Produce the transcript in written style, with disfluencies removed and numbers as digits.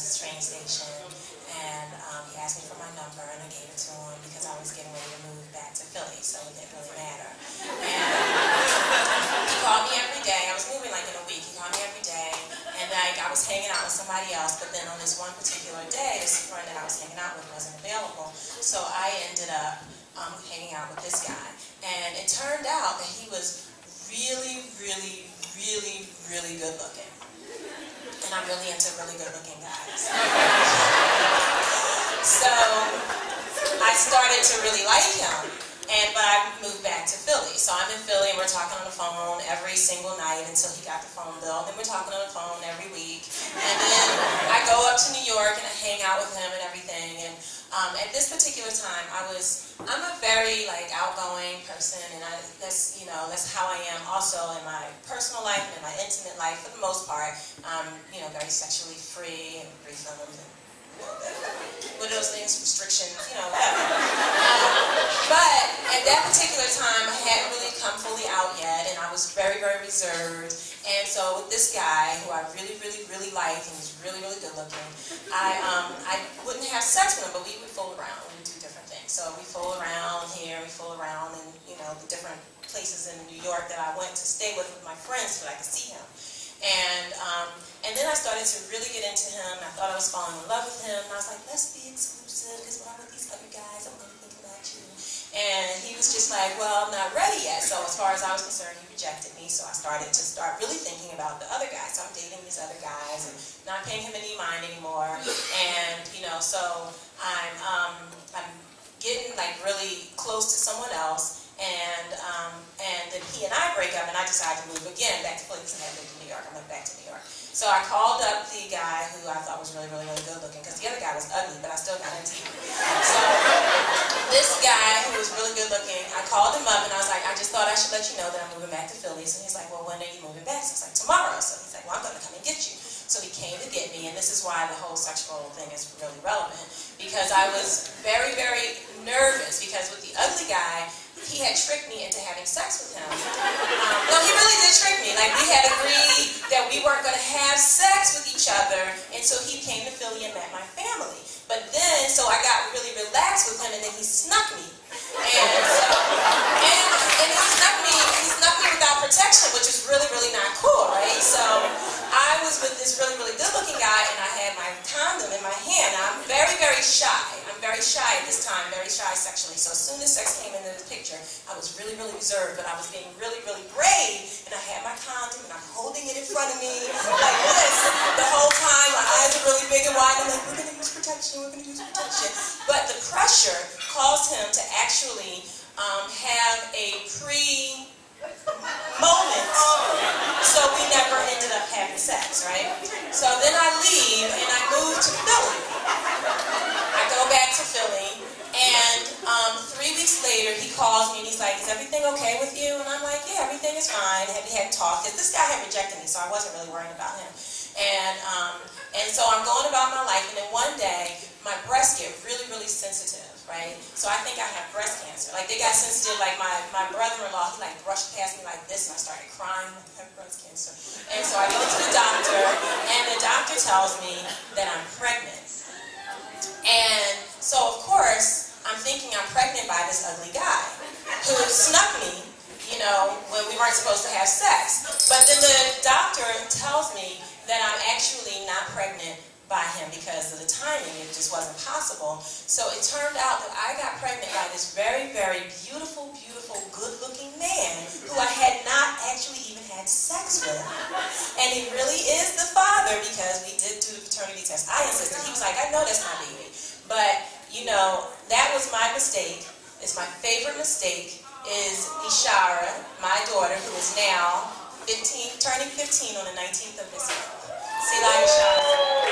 this train station, and he asked me for my number, and I gave it to him because I was getting ready to move back to Philly, so it didn't really matter. And he called me every day. I was moving like in a week. He called me every day, and like I was hanging out with somebody else, but then on this one particular day, this friend that I was hanging out with wasn't available, so I ended up hanging out with this guy. And it turned out that he was really, really, really, really good looking. And I'm really into really good looking guys. So I started to really like him. But I moved back to Philly. So I'm in Philly and we're talking on the phone every single night until he got the phone bill. Then we're talking on the phone every week. And then I go up to New York and I hang out with him and everything. And at this particular time, I'm a very like outgoing person, and that's how I am also in my personal life and in my intimate life for the most part. I'm very sexually free and free from them. What are those things? Restrictions, whatever. But at that particular time, I hadn't really come fully out yet, and I was very, very reserved. And so with this guy, who I really, really, really liked, and was really, really good looking, I wouldn't have sex with him, but we would fool around. We would do different things. So we fool around here, we fool around in, the different places in New York that I went to stay with my friends so that I could see him. And then I started to really get into him. I thought I was falling in love with him. And I was like, let's be exclusive, because when I'm with these other guys, I'm going to think about you. And he was just like, well, I'm not ready yet. So as far as I was concerned, he rejected me. So I started to really thinking about the other guys. So I'm dating these other guys and not paying him any mind anymore. And, so I'm getting like really close to someone else. And then he and I break up, and I decided to move again back to Philly because I had lived in New York. I went back to New York. So I called up the guy who I thought was really, really, really good looking, because the other guy was ugly, but I still got into him. So this guy who was really good looking, I called him up and I was like, I just thought I should let you know that I'm moving back to Philly. So he's like, well, when are you moving back? So I was like, tomorrow. So he's like, well, I'm going to come and get you. So he came to get me, and this is why the whole sexual thing is really relevant, because I was very, very nervous, because with the ugly guy, he had tricked me into having sex with him. No, he really did trick me. Like, we had agreed that we weren't going to have sex with each other until he came to Philly and met my family. But then, so I got really relaxed with him, and then he snuck me. And he snuck me without protection, which is really, really not cool, right? So I was with this really, really good-looking guy, and I had my condom in my hand. Now, I'm very, very shy. I'm very shy at this time, very shy sexually. So as soon as sex came into this picture, I was really, really reserved, but I was being really, really brave, and I had my condom, and I'm holding it in front of me like this the whole time. My eyes are really big and wide. I'm like, we're going to use protection, we're going to use protection. But the pressure caused him to actually have a pre-moment, so we never ended up having sex, right? So then I leave, and I move to Philly. I go back to Philly, and 3 weeks later, he calls me, and he's like, is everything okay with you? And I'm like, yeah, everything is fine. We hadn't talked, because this guy had rejected me, so I wasn't really worrying about him. And so I'm going about my life, and then one day, my breasts get really, really sensitive, right? So I think I have breast cancer. Like, they got sensitive, like my brother-in-law, he like brushed past me like this, and I started crying, like, I have breast cancer. And so I go to the doctor, and the doctor tells me that I'm pregnant. And so, of course, I'm thinking I'm pregnant by this ugly guy who snuck me, when we weren't supposed to have sex. But then the doctor tells me that I'm actually not pregnant by him because of the timing. It just wasn't possible. So it turned out that I got pregnant by this very, very beautiful, beautiful, good-looking man who I had not actually even had sex with. And he really is the father, because we did do the paternity test. I insisted. He was like, I know that's my baby. But, that was my mistake. It's my favorite mistake is Ishara, my daughter, who is now turning 15 on the 19th of this month. See, Ishara.